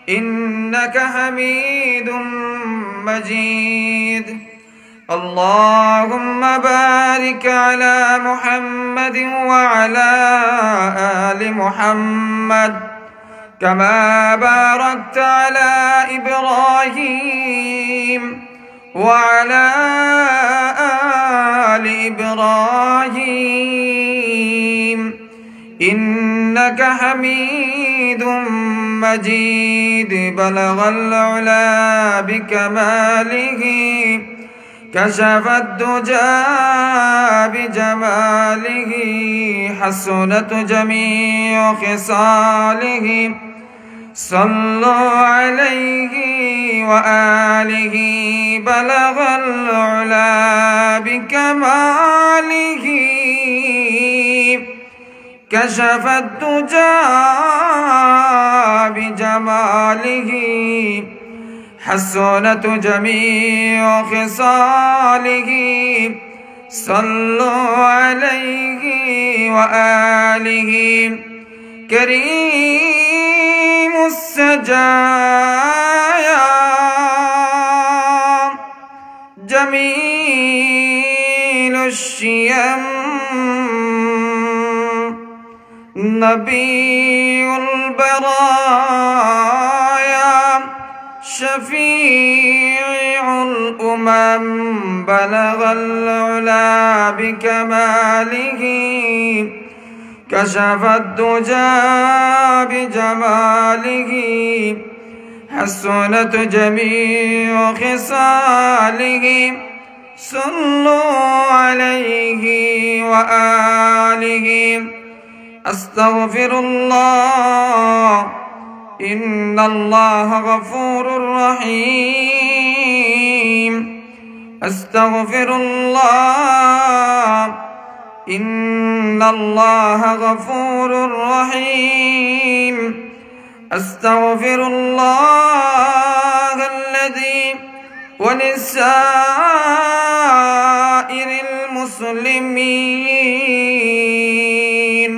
إنك حميد مجيد. اللهم بارك على محمد وعلى آل محمد كما باركت على إبراهيم وعلى آل إبراهيم إنك حميد مجيد. بلغ العلا بكماله كشف الدجى بجماله حسنت جميع خصاله صلوا عليه وآله. بلغ العلا بكماله كشف الدجى بجماله حسنت جميع خصاله صلوا عليه وآله. كريم السجايا جميل الشيم نبي البرايا شفيع الأمم. بلغ العلا بكماله كشف الدجى بجماله حسنت جميع خصاله صلوا عليه وآله. أستغفر الله إن الله غفور رحيم. أستغفر الله إن الله غفور رحيم. أستغفر الله الذي ولسائر المسلمين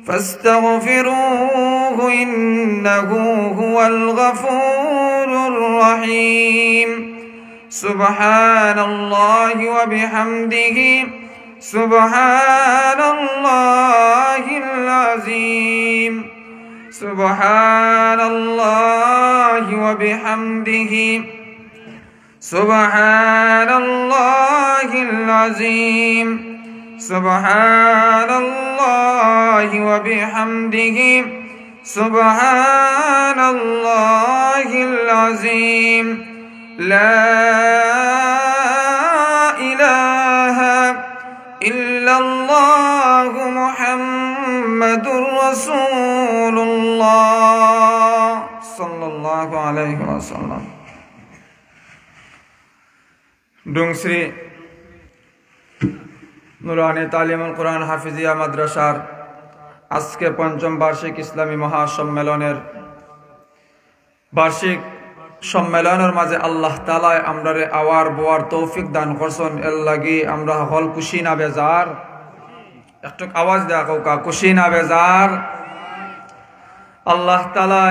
فاستغفروه إنه هو الغفور الرحيم. سبحان الله وبحمده سبحان الله العظيم. سبحان الله وبحمده سبحان الله العظيم. سبحان الله وبحمده سبحان الله العظيم. لا إله إلا الله محمد رسول الله صلى الله عليه وسلم. ডুংশ্রী নুরানি তালিমুল কুরআন হাফিজিয়া মাদ্রাসার আজকে পঞ্চম বার্ষিক ইসলামী মহাসম্মেলনের বার্ষিক সম্মেলনের মাঝে আল্লাহ তাআলা আমরারে আওয়ার বোয়ার তৌফিক দান করছেন। এর লাগি আমরা হল খুশি না বেজার? একটু আওয়াজ দেয়া কাউকা খুশি না বেজার? আল্লাহ তাআলা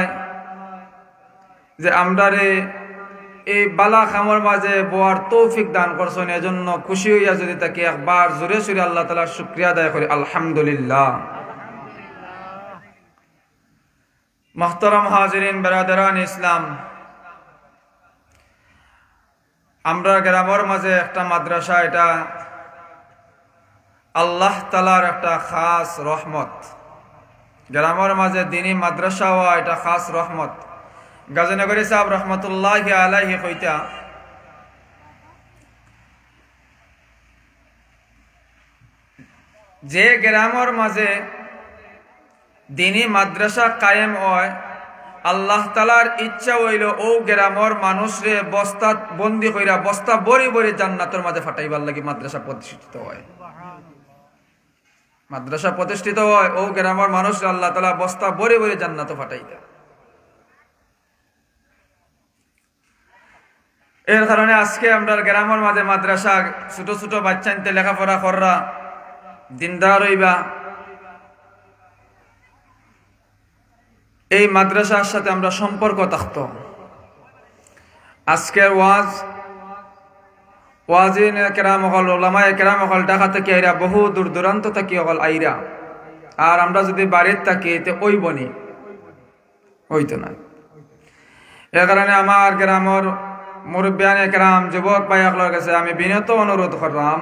যে আমরারে এই বালা খামর মাঝে বোয়ার তৌফিক দান করছেন, এজন্য খুশি হইয়া যদি তাকে একবার জোরে সোরে আল্লাহ তাআলার শুকরিয়া আদায় করি আলহামদুলিল্লাহ। মুহতারাম হাজিরিন বেরাদারান ইসলাম, আমরা গ্রামের মাঝে একটা মাদ্রাসা, এটা আল্লাহ তাআলার একটা খাস রহমত। গ্রামের মাঝে দিনী মাদ্রাসা হওয়া এটা খাস রহমত। গাজীনগরী সাহেব রহমতুল্লাহি আলাইহি কইতা, যে গ্রামের মাঝে দিনী মাদ্রাসা কায়েম হয়, আল্লাহ তাআলার ইচ্ছা হইল ও গ্রামের মানুষরে বস্তা বন্দি কইরা বস্তা বড়ি বড়ি জান্নাতের মাঝে ফাটাইবার লাগি মাদ্রাসা প্রতিষ্ঠিত হয়। মাদ্রাসা প্রতিষ্ঠিত হয় ও গ্রামের মানুষরে আল্লাহ তাআলা বস্তা বড়ি বড়ি জান্নাতে ফাটাইতা। এর কারণে আজকে আমরা গ্রামের মাঝে মাদ্রাসা, ছোট ছোট বাচ্চা নিতে লেখাপড়া কররা, দিনদার হইবা, এই মাদ্রাসার সাথে আমরা সম্পর্ক থাকতো। আজকের ওয়াজিন কেরাম হল, ওলামায়ে কেরাম হল ঢাকা থেকে আইরা, বহু দূর দূরান্ত থেকে হল আইরা। আর আমরা যদি বাড়ির থাকি তে ওইবনি, হইতো না। এ কারণে আমার গ্রামের মুরব্বিয়ানে কেরাম, যুবক ভাই সকলের কাছে আমি বিনত অনুরোধ করলাম,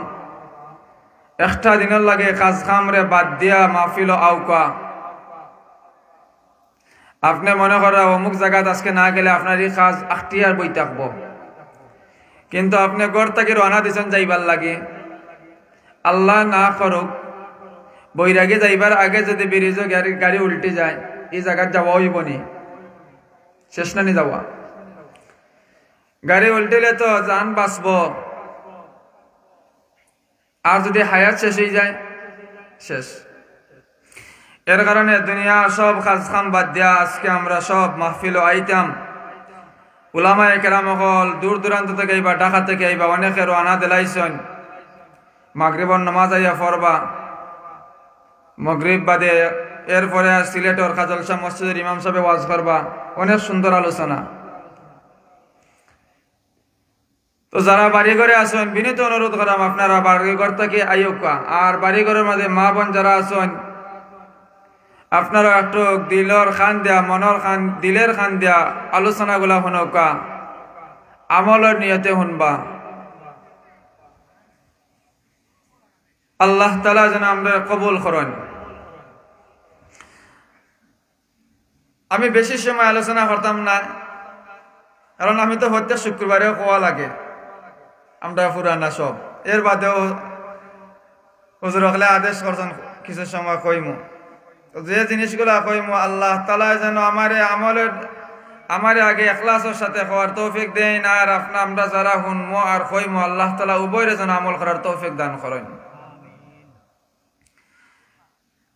একটা দিনের লাগে কাজ কামরে বাদ দিয়া মাহফিল আউকা। আপনি মনে করেন অমুক জায়গাত আজকে না গেলে আপনার এই কাজ আখটিয়ার বই থাকব, কিন্তু আপনি গড় থেকে রওনা দিয়েছেন যাইবার লাগে। আল্লাহ না করুক, বৈরাগে যাইবার আগে যদি ব্রিজ গাড়ি উল্টে যায়, এই জায়গায় যাওয়া হইব নি, শেষ নানি যাওয়া। গাড়ি উল্টিলে তো জান বাঁচব, আর যদি হায়াত শেষ হয়ে যায় শেষ। এর কারণে দুনিয়ার সব কাজ কাম বাদ দিয়া আজকে আমরা সব মাহফিল আইতাম। উলামায়ে কেরাম হল দূর দূরান্ত থেকে আইবা, ঢাকা থেকে আইবা, অনেকে রওনা দিলাইছেন। মাগরিবর নামাজ আইয়া পড়বা, মাগরিব বাদে এরপরে সিলেটের খাজলশাহ মসজিদের ইমাম সাহেব ওয়াজ করবা, অনেক সুন্দর আলোচনা। তো যারা বাড়িঘরে আছেন বিনীত অনুরোধ করাম আপনারা বাড়িঘর থেকে আইকা। আর বাড়িঘরের মাঝে মা বোন যারা আছেন আপনারা একটু দিলের খান দিয়া, মনের খান, দিলের খান দিয়া আলোচনাগুলা শুনকা, আমলের নিয়তে শুনবা। আল্লাহ তাআলা যেন আমরা কবুল করেন। আমি বেশি সময় আলোচনা করতাম না, কারণ আমি তো প্রত্যেক শুক্রবারেও কোয়া লাগে আমরা পুরানা সব। এর বাদেও হুজুর হলে আদেশ করছেন কিছু সময় কইমু, যে জিনিসগুলা কইমু আল্লাহ তাআলা যেন আমারে আগে ইখলাসের সাথে হওয়ার তৌফিক দেন, আর আমরা যারা শুনমু আর কইমু আল্লাহ তাআলা উভয়ের যেন আমল করার তৌফিক দান করেন।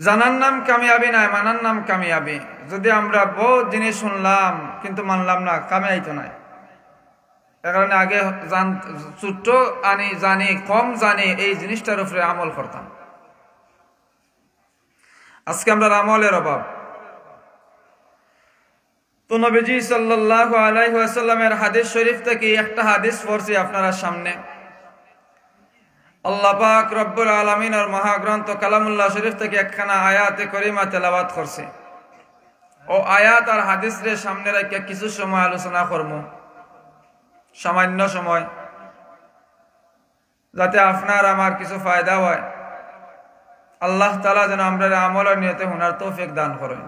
জানার নাম কামিয়াবি নাই, মানার নাম কামিয়াবি। যদি আমরা বহুত জিনিস শুনলাম কিন্তু মানলাম না, কামিয়াইতো নাই। এ কারণে আগে ছোট্ট জানি কম জানি এই জিনিসটার উপরে আমল করতাম। আজকে আমরা আমলের অভাব। তো নবীজি সাল্লাল্লাহু আলাইহি ওয়াসাল্লামের হাদিস শরীফ থেকে একটা হাদিস পড়ছি আপনারা সামনে। আল্লাহ পাক রব্বুল আলামিনের মহাগ্রন্থ কালামুল্লাহ শরীফ থেকে একখানা আয়াতে করিমা তেলাওয়াত করছে। ও আয়াত আর হাদিস রে সামনে রেখে কিছু সময় আলোচনা করব, সামান্য সময়, যাতে আপনার আমার কিছু ফায়দা হয়। আল্লাহ তাআলা যেন আমরা আমলের নিয়তে হুনার তৌফিক দান করেন।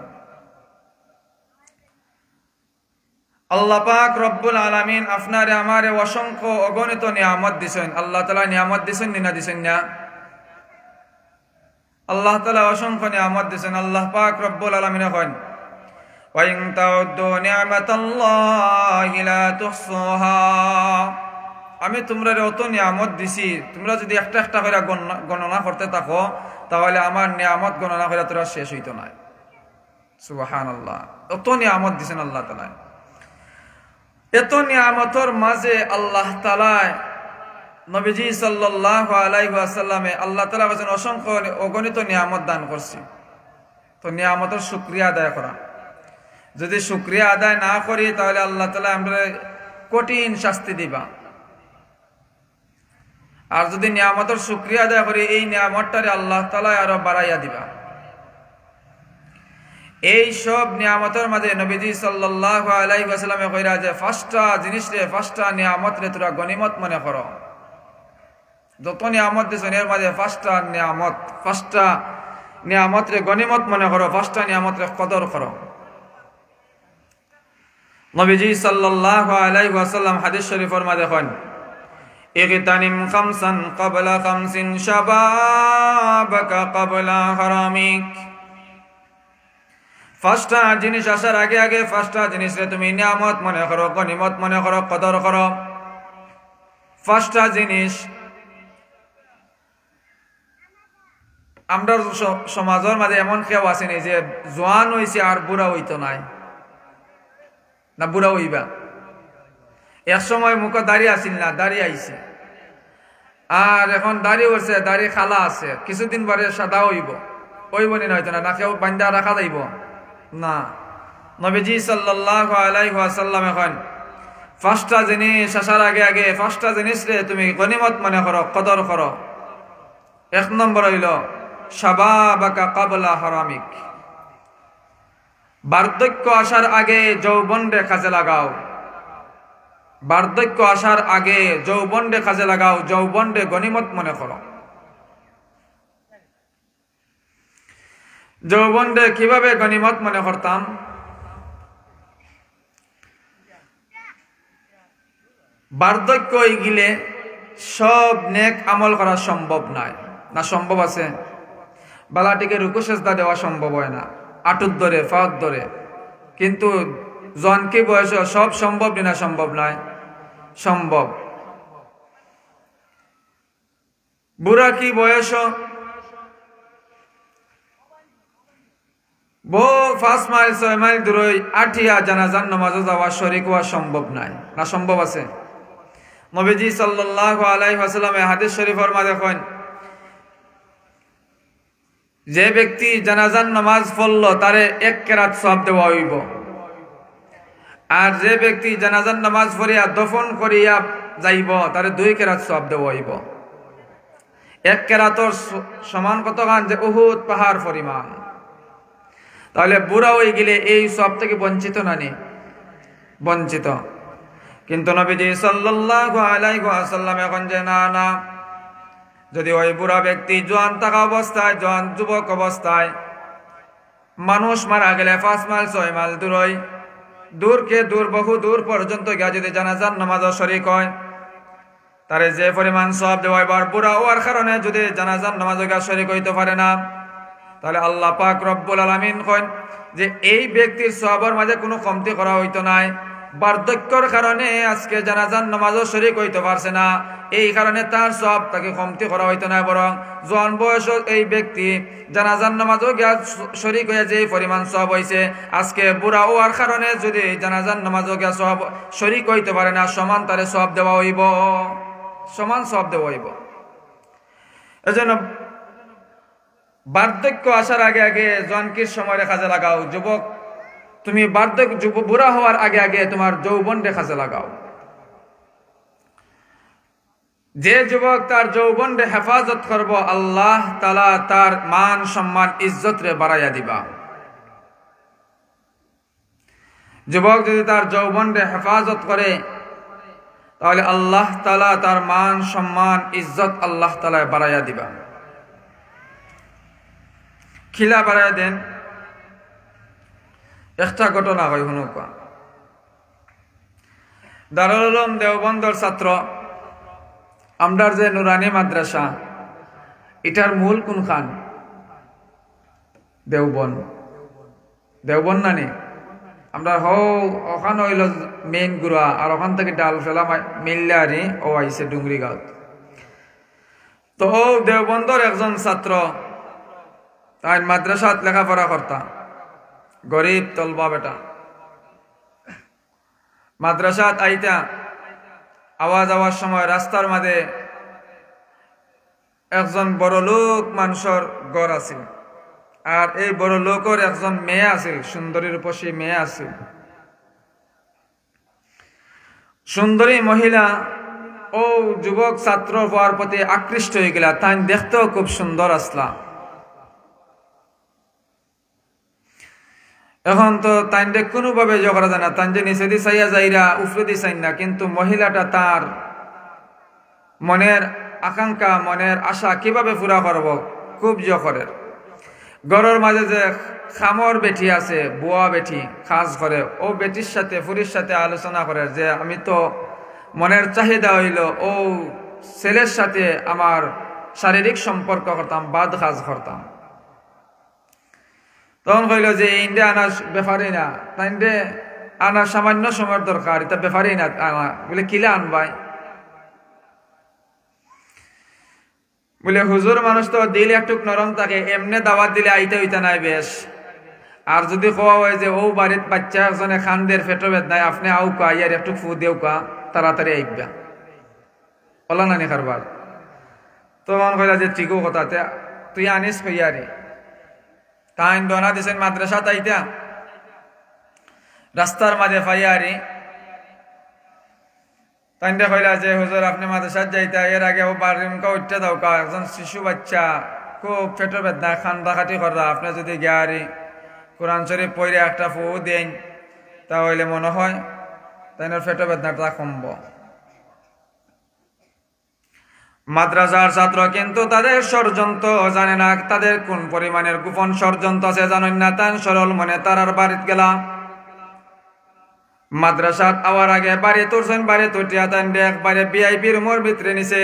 আল্লাহ পাক রব্বুল আলামিন আপনারে আমারে অসংখ্য অগণিত নিয়ামত দিছেন। আল্লাহ তাআলা নিয়ামত দিছেন না দিছেন না? আল্লাহ তাআলা অসংখ্য নিয়ামত দিছেন। আল্লাহ পাক রব্বুল আলামিন করেন, ওয়া ইন তাউদ্দু নি'মাতাল্লাহি লা তুহসুহা। আমি তোমরা অত নিয়ামত দিছি, তোমরা যদি একটা একটা করে গণনা করতে থাকো তাহলে আমার নিয়ামত গণনা করে তোরা শেষ হইতো না। সুবহানাল্লাহ, অত নিয়ামত দিছেন আল্লাহ তাআলা। এত নিয়ামতের মাঝে আল্লাহ তাআলা নবীজি সাল্লাল্লাহু আলাইহি ওয়াসাল্লামে আল্লাহ তাআলা কাছে অসংখ্য অগণিত নিয়ামত দান করছে। তো নিয়ামতের শুকরিয়া আদায় করা, যদি শুকরিয়া আদায় না করি তাহলে আল্লাহ তাআলা আমরা কঠিন শাস্তি দিবা। আর যদি নিয়ামতের শুকরিয়া আদায় করি এই নিয়ামতটারে আল্লাহ তাআলা আরো বাড়াইয়া দিবা। এই সব নিয়ামতের মাঝে নবীজি সাল্লাল্লাহু আলাইহি ওয়াসাল্লামে কইরা যে পাঁচটা জিনিস রে, পাঁচটা নিয়ামত রে তোরা গনিমত মনে করো। যত নিয়ামত দিছেন এর মাঝে পাঁচটা নিয়ামত রে গনিমত মনে করো, পাঁচটা নিয়ামত রে কদর করো। নবীজি সাল্লাল্লাহু আলাইহি ওয়াসাল্লাম হাদিস শরীফের মাঝে কন, ইগতানিম খামসান ক্বাবলা খামসিন শাবাবাকা ক্বাবলা হারামিক। পাঁচটা জিনিস আসার আগে আগে পাঁচটা জিনিসে তুমি নিয়ামত মনে করো, গনিমত মনে করো, কদর করো। পাঁচটা জিনিস আমরা সমাজের মাঝে এমন কেউ আসেনি যে জোয়ান হইছে আর বুড়া হইতো নাই, না বুড়া হইবা। এক সময় মুখ দাড়ি আসিল না, দাড়ি আইছে, আর এখন দাড়ি উঠছে, দাড়ি খালা আছে, কিছুদিন পরে সাদা হইব নি, হইতো না, না কেউ বান্ধা রাখা যাইব না, নবীজি সাল্লাল্লাহু আলাইহি ওয়াসাল্লাম এখন পাঁচটা জিনিস আসার আগে আগে পাঁচটা জিনিস রে তুমি গনিমত মনে করো, কদর করো। এক নম্বর হইল শাবাবাকা ক্বাবলা হারামিক, বার্ধক্য আসার আগে যৌবন রে কাজে লাগাও। বার্ধক্য আসার আগে যৌবন রে কাজে লাগাও, যৌবন রে গনিমত মনে করো। যৌবন রে কিভাবে গনিমত মনে করতাম? বার্ধক্য হয়ে গেলে সব নেক আমল করা সম্ভব নয়, না সম্ভব আছে? বালাটিকে রুকু সেজদা দেওয়া সম্ভব হয় না, আটুর ধরে ফাঁক ধরে। কিন্তু জনকে বয়স সব সম্ভব না সম্ভব নয়? সম্ভব। বুড়া কি বয়স বহু 5 মাইল 6 মাইল দূরে আঠিয়া জানাজার নামাজে যাওয়া শরীক হওয়া সম্ভব নয়, না সম্ভব আছে? নবীজি সাল্লাল্লাহু আলাইহি ওয়াসাল্লাম হাদিস শরীফের মধ্যে দেখেন, যে ব্যক্তি জানাজার নামাজ পড়ল তারে 1 কেরাত সওয়াব দেওয়া হইব, আর যে ব্যক্তি জানাজার নামাজ পড়িয়া দফন করিয়া যাইব তারে 2 কেরাত সওয়াব দেওয়া হইব। 1 কেরাতর সমান কত গান? যে উহুদ পাহাড় পরিমাণ। তাহলে বুড়া হয়ে গেলে এই সওয়াব থেকে বঞ্চিত না নি? বঞ্চিত। কিন্তু নবীজি সাল্লাল্লাহু আলাইহি ওয়াসাল্লাম এখন যে না না, যদি ওই বুড়া ব্যক্তি জোয়ান থাকা অবস্থায়, জোয়ান যুবক অবস্থায় মানুষ মারা গেলে 5 মাইল 6 মাইল দূরই, দূরকে দূর বহু দূর পর্যন্ত গিয়া যদি জানাজার নামাজ শরীক হয়, তারে যে পরিমাণ সওয়াব দেওয়া হয়, বুড়া হওয়ার কারণে যদি জানাজার নামাজ গিয়া শরীক হইতে পারে না, তাহলে আল্লাহ পাক রব্বুল আলামিন কন যে এই ব্যক্তির সওয়াবের মাঝে কোনো কমতি করা হইতো নাই। বার্ধক্যর কারণে আজকে জানাজার নামাজও শরীক হইতে পারছে না, এই কারণে তার সওয়াব তাকে কমতি করা হইতো না, বরং জোয়ান বয়স এই ব্যক্তি জানাজার নামাজও গিয়া শরীক হয়ে যে পরিমাণ সওয়াব হইছে, আজকে বুড়া হওয়ার কারণে যদি জানাজার নামাজও গিয়া সওয়াব শরীক হইতে পারে না, সমান তারে সওয়াব দেওয়া হইব, সমান সওয়াব দেওয়া হইব। এজন্য বার্ধক্য আসার আগে আগে জনকির সময় কাজে লাগাও। যুবক তুমি বার্ধক্য বুড়া হওয়ার আগে আগে তোমার যৌবন রে কাজে লাগাও। যে যুবক তার যৌবন রে হেফাজত করব, আল্লাহ তাআলা তার মান সম্মান ইজ্জত রে বাড়াইয়া দিবা। যুবক যদি তার যৌবন রে হেফাজত করে, তাহলে আল্লাহ তাআলা তার মান সম্মান ইজ্জত আল্লাহ তাআলা বাড়াইয়া দিবা। খিলা বাড়াইয়া দেন। একটা ঘটনা হয় শুনুক। দারুল উলুম দেওবন্দর ছাত্র, আমরার যে নুরানি মাদ্রাসা, এটার মূল কোনখান? দেওবন। দেওবন নানি আমরা ওখান হইল মেইন গুড়া, আর ওখান থেকে ডাল ফেলা মিল্লারি ও আইসে ডুংরি গাঁত। তো দেওবন্দর একজন ছাত্র, তাই মাদ্রাসাত লেখাপড়া করতাম, গরিব তলবা বেটা। মাদ্রাসাত আইতা আওয়াজ যাওয়ার সময় রাস্তার মাঝে একজন বড় লোক মানুষের গড় আছিল, আর এই বড় লোকের একজন মেয়ে আছিল, সুন্দরীর উপসী মেয়ে আছিল। সুন্দরী মহিলা ও যুবক ছাত্র হওয়ার প্রতি আকৃষ্ট হয়ে গেলা, তাই দেখতেও খুব সুন্দর আসলা। এখন তো তাইনরে কোনোভাবে জয় করা যায় না, তাই যে নিচে দি চাইয়া যাইরা উফরে দি চাই না, কিন্তু মহিলাটা তার মনের আকাঙ্ক্ষা মনের আশা কিভাবে পুরা করব খুব জখরের। ঘরের মাঝে যে খামর বেটি আছে, বুয়া বেটি কাজ করে, ও বেটির সাথে ফুরির সাথে আলোচনা করে যে আমি তো মনের চাহিদা হইল ও ছেলের সাথে আমার শারীরিক সম্পর্ক করতাম, বাদ কাজ করতাম। তখন কইল যে ইন্ডিয়া আনার ব্যাপারই না, তাই আনার সামান্য সময়ের দরকার, এটা ব্যাপারই না আনা। বলে কিলা আনবাই? বলে হুজুর মানুষ তো দিলে একটু নরম থাকে, এমনি দাওয়াত দিলে আইতে হইতে নাই বেশ। আর যদি কোয়া হয় যে ও বাড়ির বাচ্চা একজনে খানদের ফেটো বেদনায়, আপনি আউ কা ইয়ার একটু ফু দেও কা, তাড়াতাড়ি আইবা ওলা নানি কারবার। তখন কইলা যে ঠিকও কথা, তুই আনিস কইয়ারে। তাই দোনা দিছেন মাদ্রাসা তাইতা রাস্তার মাঝে ফাইয়ারি তাইন্দে কইলা যে হুজুর আপনি মাদ্রাসাত যাইতা এর আগে ও বাড়িমকা উঠতে দাও কা একজন শিশু বাচ্চা খুব পেটের বেদনা খান্দাখাটি করা আপনি যদি গিয়ারি কোরআন শরীফ পড়ে একটা ফু দেন তাহলে মনে হয় তাইনের পেটের বেদনাটা কমব। মাদ্রাসার ছাত্র কিন্তু তাদের ষড়যন্ত্র জানে না, তাদের কোন পরিমাণের গোপন ষড়যন্ত্র আছে জানেন না। তান সরল মনে তারার বাড়িতে গেলা মাদ্রাসাত আওয়ার আগে বাড়ি তুলছেন, বাড়ি তুটিয়া তান একবারে ভিআইপি রুমের ভিতরে নিছে।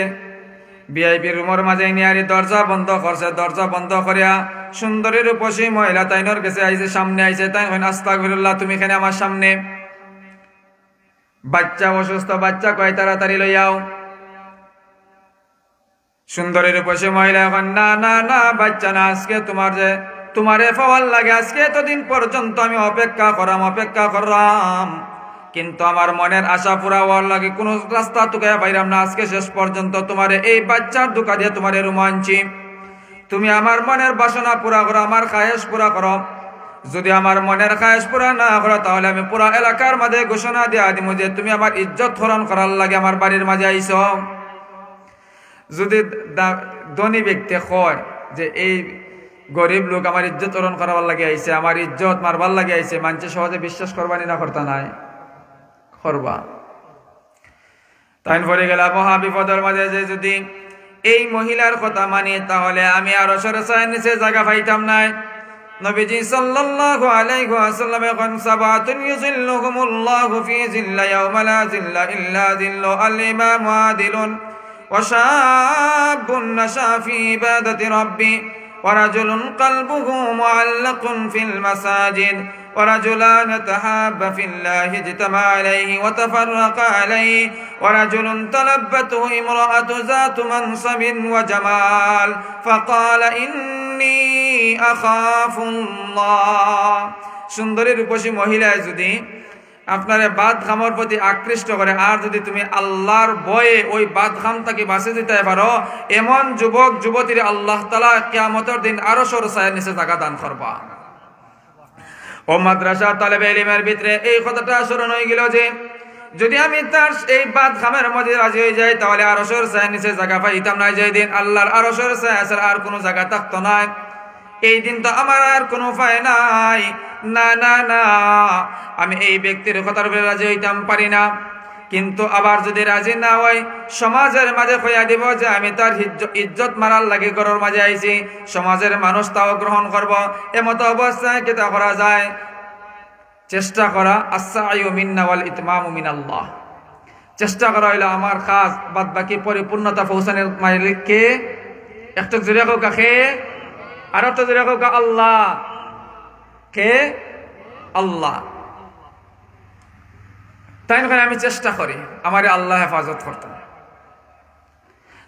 ভিআইপি রুমের মাঝে নিয়ারি দরজা বন্ধ করছে, দরজা বন্ধ করিয়া সুন্দরী রূপসী মহিলা তাইনর কাছে আইছে, সামনে আইছে। তাই আস্তাগফিরুল্লাহ, তুমি এখানে আমার সামনে। বাচ্চা অসুস্থ, বাচ্চা কয় তাড়াতাড়ি লইয়াও। সুন্দরী রূপসী মহিলা এখন না না না বাচ্চা না, আজকে তোমারে পাওয়ার লাগে, আজকে এতদিন পর্যন্ত আমি অপেক্ষা করলাম কিন্তু আমার মনের আশা পুরা হওয়ার লাগে কোন রাস্তা তোকে বাইরাম না। আজকে শেষ পর্যন্ত তোমারে এই বাচ্চার দোকা দিয়ে তোমারে রুমানছি, তুমি আমার মনের বাসনা পুরা করো, আমার খায়েশ পুরা করো। যদি আমার মনের খায়েশ পুরা না করো তাহলে আমি পুরা এলাকার মাঝে ঘোষণা দিয়া দিব যে তুমি আমার ইজ্জত হরণ করার লাগে আমার বাড়ির মাঝে আইছ। যদি ধনী ব্যক্তি কয় যে এই গরিব লোক আমার ইজ্জত হরণ করার লাগে আইছে, আমার ইজ্জত মারবার লাগে আইছে, মানুষে সহজে বিশ্বাস করবানি না করতা নাই করবা। তাই পরে গেলা মহা বিপদের মাঝে যে যদি এই মহিলার কথা মানি তাহলে আমি আরশের ছায়ার নিচে জায়গা পাইতাম নাই। নবীজি সাল্লাল্লাহু আলাইহি ওয়াসাল্লাম কোন সাবাতুন ইউযিল্লুহুমুল্লাহু ফি জিল্লা ইয়াওমা লা জিল্লা ইল্লা জিল্লু আল-ইমাম আদিলুন ওয়া শাবুন নাশা ফি ইবাদাতি রাব্বি ওয়া রাজুলুন কলবুহু মুআল্লাকুন ফিল মাসাজিদ ورجلان تحابا في الله اجتمع عليه وتفرق عليه ورجل تلبته امرأة ذات منصب وجمال فقال إني أخاف الله। সুন্দরী রূপসী মহিলায় যদি আপনার বাদ খামর প্রতি আকৃষ্ট করে আর যদি তুমি আল্লাহর ভয়ে ওই বাদ খাম থেকে বাঁচে দিতে পারো, এমন যুবক যুবতীর আল্লাহ তাআলা কিয়ামতের দিন আরশের ছায়ার নিচে জায়গা দান করবা। ও মাদ্রাসা তালেবে ইলমের ভিতরে এই কথাটা স্মরণ হয়ে গেল যে যদি আমি তার এই বাদ খামের মধ্যে রাজি হয়ে যাই তাহলে আরশের ছায়ার নিচে জায়গা পাইতাম না। যেই দিন আল্লাহর আরশের ছায়া ছাড়া আর কোনো জায়গা থাকতো না, এই দিন তো আমার আর কোনো উপায় নাই। না না না, আমি এই ব্যক্তির কথার উপরে রাজি হইতাম পারি না। কিন্তু আবার যদি রাজি না হয় সমাজের মাঝে কইয়া দিব যে আমি তার ইজ্জত মারার লাগে ঘরের মাঝে আইছি, সমাজের মানুষ তাও গ্রহণ করব। এমতো অবস্থায় কি তা করা যায়? চেষ্টা করা, আস-সা'য়ু মিন্না ওয়াল ইতমামু মিনাল্লাহ। চেষ্টা করা হইলো আমার কাজ, বাদ বাকি পরিপূর্ণতা পৌঁছানোর মালিক কে? একটু জোরে কও কাকে, আর একটু জোরে কও কা আল্লাহ। কে? আল্লাহ। তাই না আমি চেষ্টা করি আমার আল্লাহ হেফাজত করতাম।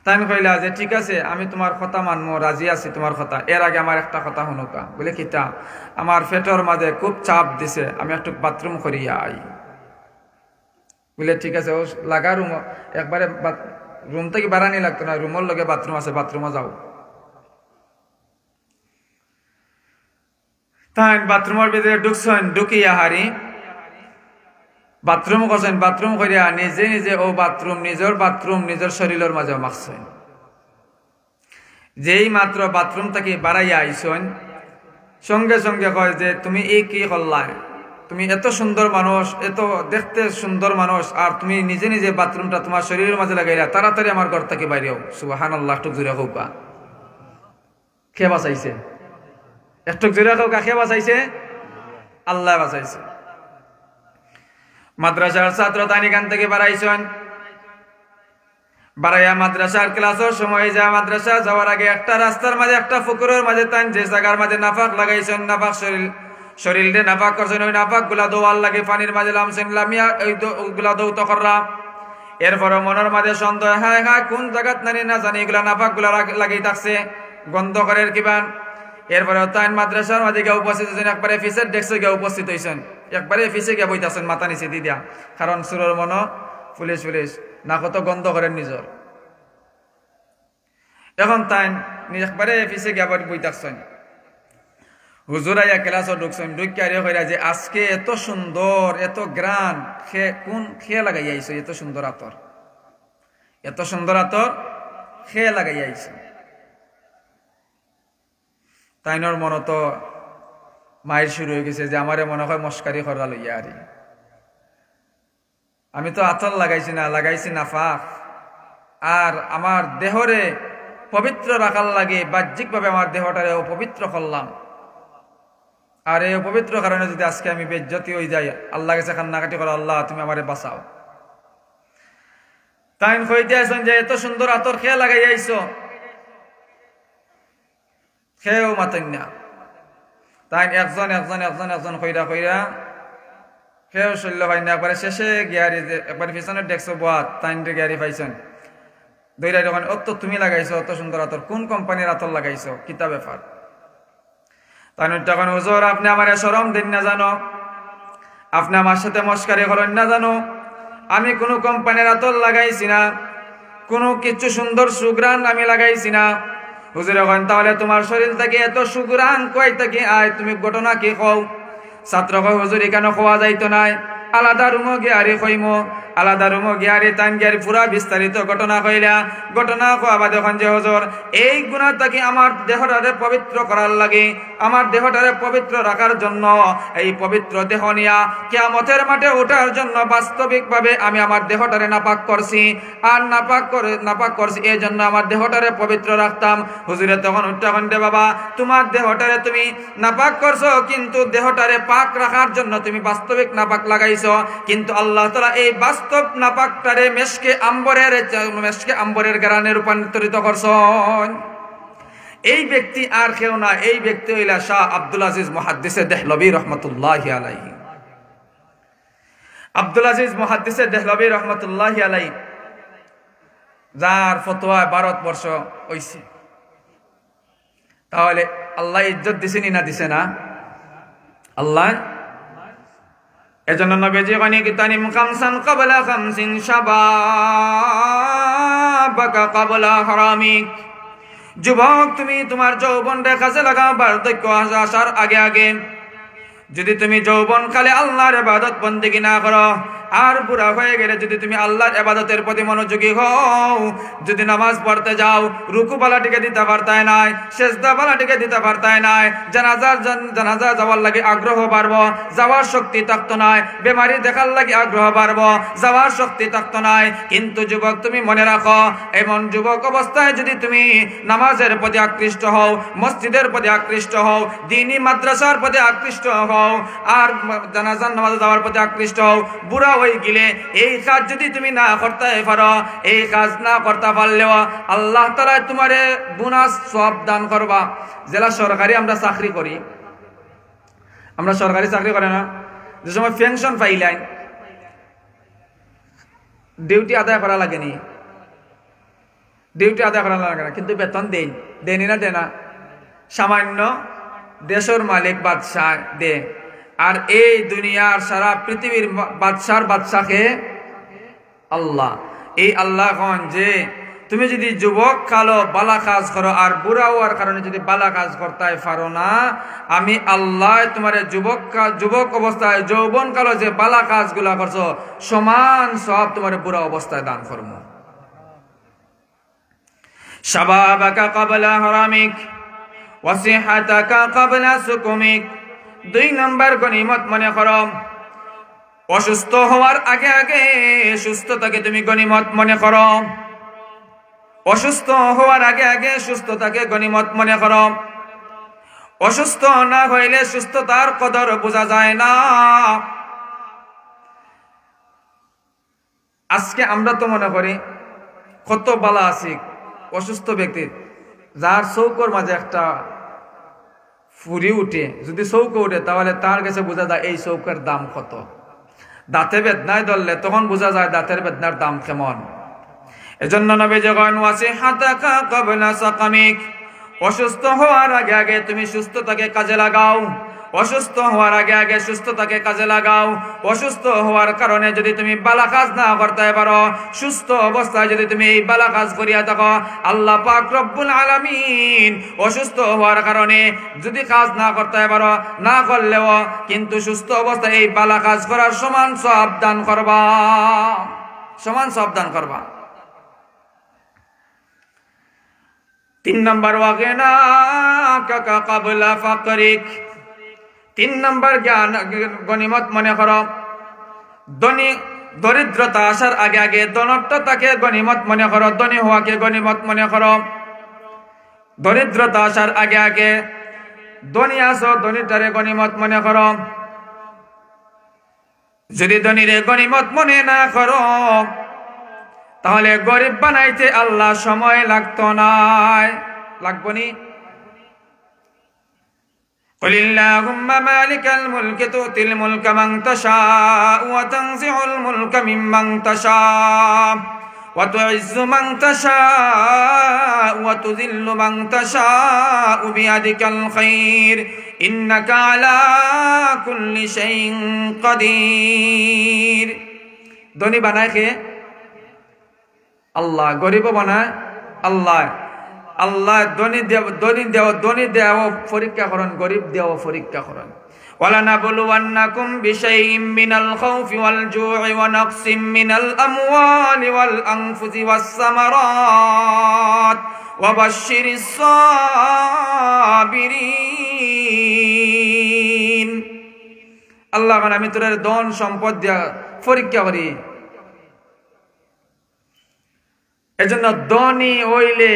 তাই কইলা যে ঠিক আছে আমি তোমার কথা মানবো, রাজি আছি তোমার কথা। এর আগে আমার একটা কথা শুনুকা, বলে কিতা আমার পেটের মাঝে খুব চাপ দিছে, আমি একটু বাথরুম করিয়া আই। বলে ঠিক আছে, ও লাগা রুম একবারে রুম থেকে বাড়ানি লাগতো না, রুমের লগে বাথরুম আছে, বাথরুমে যাও। তাই বাথরুমের ভিতরে ঢুকছেন, ঢুকিয়া হারি বাথরুম করছেন, বাথরুম করিয়া নিজে নিজে ও বাথরুম নিজের শরীরের মাঝে মাখছেন। যেই মাত্র বাথরুম থেকে বাড়াইয়া আইসেন সঙ্গে সঙ্গে কয় যে তুমি এই কি করলা? তুমি এত সুন্দর মানুষ, এত দেখতে সুন্দর মানুষ, আর তুমি নিজে নিজে বাথরুমটা তোমার শরীরের মাঝে লাগাইলা, তাড়াতাড়ি আমার ঘর থেকে বাইরেও। সুবহানাল্লাহ, একটু জোরে কওকা। কে বাঁচাইছে? একটু জোরে কওকা, কে বাঁচাইছে? আল্লাহ বাঁচাইছে। মাদ্রাসার ছাত্র তাই এখান থেকে বাড়াইছেন, বাড়াইয়া মাদ্রাসার ক্লাসের সময় যা মাদ্রাসা যাওয়ার আগে একটা রাস্তার মাঝে একটা পুকুরের মাঝে তাই যে জায়গার মাঝে নাফাক লাগাইছেন, নাফাক শরীরে নাফাক করছেন, ওই নাফাক গুলা দোয়ার লাগে পানির মাঝে লামছেন, লামিয়া ওইগুলা দৌত করলাম। এরপরে মনের মাঝে সন্দেহ, হ্যাঁ হ্যাঁ কোন জায়গাত নানি না জানি এগুলা নাফাক গুলা লাগিয়ে থাকছে, গন্ধ করে কিবান। এরপরে তাই মাদ্রাসার মাঝে গিয়ে উপস্থিত হয়েছেন, একবারে ফিসের ডেস্কে গিয়ে উপস্থিত হয়েছেন, একবারে ফিসে গিয়ে বইতেছেন মাথা নিচে দি দিয়া, কারণ সুরের মন পুলিশ না কত গন্ধ করেন নিজর। এখন তাই একবারে ফিসে গিয়ে বইতেছেন। হুজুর আইয়া ক্লাসও ঢুকছেন, ঢুকিয়া কইরা যে আজকে এত সুন্দর এত গ্রান কোন খেয়ে লাগাইয়া আইছো, এত সুন্দর আতর, এত সুন্দর আতর খেয়ে লাগাইয়া আইছো। তাইনর মন তো মায়ের শুরু হয়ে গেছে যে আমারে মনে হয় মস্কারি করা লইয়া আরি, আমি তো আতর লাগাইছি না, লাগাইছি নাফাক। আর আমার দেহরে পবিত্র রাখার লাগে বাহ্যিকভাবে আমার দেহটারে অপবিত্র করলাম, আর এই অপবিত্র কারণে যদি আজকে আমি বেজ্জতি হয়ে যাই, আল্লাহ কাছে কান্নাকাটি করো, আল্লাহ তুমি আমারে বাঁচাও। তাই কইতে আসেন যে এত সুন্দর আতর খেয়ে লাগাই আইছো, খেয়েও মাতেন না। তাই একজন একজন একজন একজন কইরা কইরা খেয়েও শৈল্য পাই না, একবারে শেষে গিয়ারি একবার পিছনের ডেস্ক বাদ তাইন গিয়ারি পাইছেন দইরা যখন অত তুমি লাগাইছো অত সুন্দর আতর, কোন কোম্পানির আতর লাগাইছো, কিতা ব্যাপার? তাই তখন হুজুর আপনি আমার শরম দিন না জানো, আপনি আমার সাথে মস্কারি করেন না জানো, আমি কোনো কোম্পানির আতর লাগাইছি না, কোনো কিছু সুন্দর সুগ্রান আমি লাগাইছি না। হুজুর এখন তাহলে তোমার শরীর থেকে এত সুগ্রান কই থেকে আয়, তুমি ঘটনা কি কও? ছাত্র কয় হুজুর এখানে খোয়া যাইতো নাই, আলাদা রুমো গিয়ারি কইমো, আলাদা রুমো গিয়ারি তান গিয়ারি পুরা বিস্তারিত ঘটনা কইলা। ঘটনা কোয়া দেখুন যে হুজুর এই গুণাটাকে আমার দেহটারে পবিত্র করার লাগে, আমার দেহটারে পবিত্র রাখার জন্য এই পবিত্র দেহ নিয়া কিয়ামতের মাঠে ওঠার জন্য বাস্তবিকভাবে আমি আমার দেহটারে নাপাক করছি, আর নাপাক করছি এই জন্য আমার দেহটারে পবিত্র রাখতাম। হুজুরে তখন উত্থাপন দে বাবা, তোমার দেহটারে তুমি নাপাক করছো, কিন্তু দেহটারে পাক রাখার জন্য তুমি বাস্তবিক নাপাক লাগাইছো, কিন্তু আল্লাহ তাআলা এই বাস্তব নাপাকটারে মেশকে আম্বরের গ্রানে রূপান্তরিত করছেন। এই ব্যক্তি আর কেউ না, এই ব্যক্তি হইলা শাহ আব্দুল আজিজ মুহাদ্দিসে দেহলভী রহমতুল্লাহি আলাইহি। আব্দুল আজিজ মুহাদ্দিসে দেহলভী রহমতুল্লাহি আলাইহি যার ফতোয়া ভারতবর্ষ হইছে। তাহলে আল্লাহ ইজ্জত দিছেনি না দিছে না? আল্লাহ এজন্য নবীজি কনি কিতানিম খামসান ক্বাবলা খামসিন শাবাবাকা ক্বাবলা হারামিক। যুবক তুমি তোমার যৌবনটা কাজে লাগাও বার্ধক্য আসার আগে আগে। যদি তুমি যৌবন কালে আল্লাহর ইবাদত বন্দেগী না করো, আর বুড়া হয়ে গেলে যদি তুমি আল্লাহর ইবাদতের প্রতি মনোযোগী হও, যদি নামাজ পড়তে যাও রুকু বালাটিকে দিতে পারতাই নাই, সেজদা বালাটিকে দিতে পারতাই নাই, জানাজা যাওয়ার লাগে আগ্রহ বাড়বো, যাওয়ার শক্তি থাকতো নাই, বেমারি দেখার লাগে আগ্রহ বাড়বো, যাওয়ার শক্তি থাকতো নাই। কিন্তু যুবক তুমি মনে রাখো, এমন যুবক অবস্থায় যদি তুমি নামাজের প্রতি আকৃষ্ট হও, মসজিদের প্রতি আকৃষ্ট হও, দ্বীনি মাদ্রাসার প্রতি আকৃষ্ট হও, আর জানাজার নামাজে যাওয়ার প্রতি আকৃষ্ট হও, বুড়া হয়ে গেলে এই কাজ যদি তুমি না করতে পারো, এই কাজ না করতে পারলেও আল্লাহ তাআলা তোমারে বোনাস সওয়াব দান করবা। জেলা সরকারি আমরা চাকরি করি, আমরা সরকারি চাকরি করে না, যে সময় পেনশন পাইলাই ডিউটি আদায় করা লাগেনি, ডিউটি আদায় করা লাগে না, কিন্তু বেতন দেনি না দেনা সামান্য দেশের মালিক বাদশাহ দে। আর এই দুনিয়ার সারা পৃথিবীর বাদশাকে আল্লাহ। এই আল্লাহ কন যে তুমি যদি যুবক কালো বালা কাজ করো আর বুড়া হওয়ার কারণে যদি বালা কাজ করতে পারো না, আমি আল্লাহ তোমার যুবক অবস্থায় যৌবন কালো যে বালা কাজগুলা করছো সমান সব তোমার বুড়া অবস্থায় দান করবো। শাবাবাকা ক্বাবলা হারামিক ওয়া সিহাতাকা ক্বাবলা সুকুমিক। 2 নম্বর গনিমত মনে করো, অসুস্থ হওয়ার আগে আগে সুস্থতাকে তুমি গনিমত মনে করো, অসুস্থ হওয়ার আগে আগে সুস্থতাকে গনিমত মনে করো। অসুস্থ না হইলে সুস্থতার কদর বোঝা যায় না। আজকে আমরা তো মনে করি কত বালা আছি অসুস্থ ব্যক্তি, যার চৌকর মাঝে একটা ফুরি উঠে, যদি চৌকো উঠে তাহলে তার কাছে বোঝা যায় এই চৌকের দাম কত। দাঁতে বেদনায় ধরলে তখন বোঝা যায় দাঁতের বেদনার দাম কেমন। এজন্য নবী যখন ওয়াসিহাতাকা ক্বাবলা সাকামিক, অসুস্থ হওয়ার আগে আগে তুমি সুস্থতাকে কাজে লাগাও। অসুস্থ হওয়ার আগে আগে সুস্থতাকে কাজে লাগাও। অসুস্থ হওয়ার কারণে যদি তুমি বালা কাজ না করতে পারো, সুস্থ অবস্থায় যদি তুমি এই বালা কাজ করিয়া থাকো, আল্লাহ পাক রব্বুল আলামিন অসুস্থ হওয়ার কারণে যদি কাজ না করতে পারো, না করলেও কিন্তু সুস্থ অবস্থায় এই বালা কাজ করার সমান সওয়াব দান করবা, সমান সওয়াব দান করবা। 3 নম্বর ওয়াগিনা কাকা কাবলা ফাকরিক। 3 নম্বর জ্ঞান গনিমত মনে করো। দরিদ্রতা আসার আগে আগে ধনট্টতাকে গনিমত মনে করো, ধনী হওয়াকে গনিমত মনে করো। দরিদ্রতা আসার আগে আগে ধনী আসো, ধনীটারে গনিমত মনে করো। যদি ধনীরে গনিমত মনে না করো তাহলে গরিব বানাইতে আল্লাহ সময় লাগতো না, লাগবো নি? قل اللهم مالك الملك تؤتي الملك من تشاء وتنزع الملك ممن تشاء وتعز من تشاء وتذل من تشاء بيدك الخير إنك على كل شيء قدير। ধনী বানায় কে? আল্লাহ। গরিব বানায় আল্লাহ। আল্লাহ ধনী দেও পরীক্ষা করেন, গরিব দেও পরীক্ষা করেন। ওয়ালানাবলুওয়ান্নাকুম বিশাইইম মিনাল খাউফি ওয়াল জু'i ওয়া নাকসিম মিনাল আমওয়ালি ওয়াল আনফুসি ওয়াস সামারাত ওয়া বাশশিরিস সাবিরিন। আল্লাহ বলেন আমি তোদের ধন সম্পদ দিয়া পরীক্ষা করি। এজন্য ধনী হইলে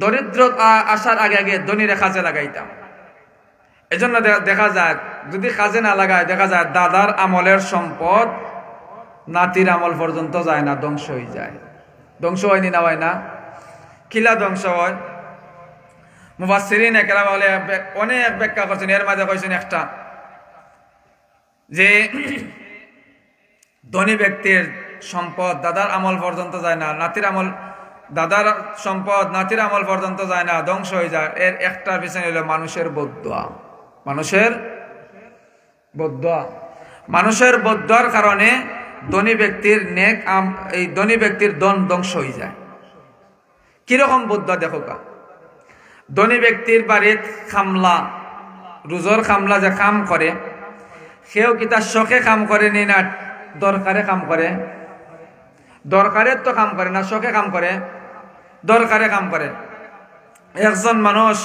দরিদ্রতা আসার আগে আগে ধনীরে কাজে লাগাইতাম। এজন্য দেখা যায় যদি কাজে না লাগায়, দেখা যায় দাদার আমলের সম্পদ নাতির আমল পর্যন্ত যায় না, ধ্বংস হয়ে যায়। ধ্বংস হয়নি না? হয় না? কিলা ধ্বংস হয়? মুফাসসিরিন একরাম বলে অনেক ব্যাখ্যা করছেন, এর মাঝে কইছেন একটা যে ধনী ব্যক্তির সম্পদ দাদার আমল পর্যন্ত যায় না, নাতির আমল, দাদার সম্পদ নাতির আমল পর্যন্ত যায় না, ধ্বংস হয়ে যায়। এর একটার পিছনে হলো মানুষের বদদুয়া। মানুষের বদদুয়া, মানুষের বদদুয়ার কারণে ধনী ব্যক্তির এই ধনী ব্যক্তির ধন ধ্বংস হয়ে যায়। কিরকম বদদুয়া দেখো কা? ধনী ব্যক্তির বাড়িত খামলা, রোজর খামলা যে কাম করে, সেও কি তার শখে কাম করে নি না দরকারে কাম করে? দরকারের তো কাম করে না, শখে কাম করে, দরকারে কাম করে। একজন মানুষ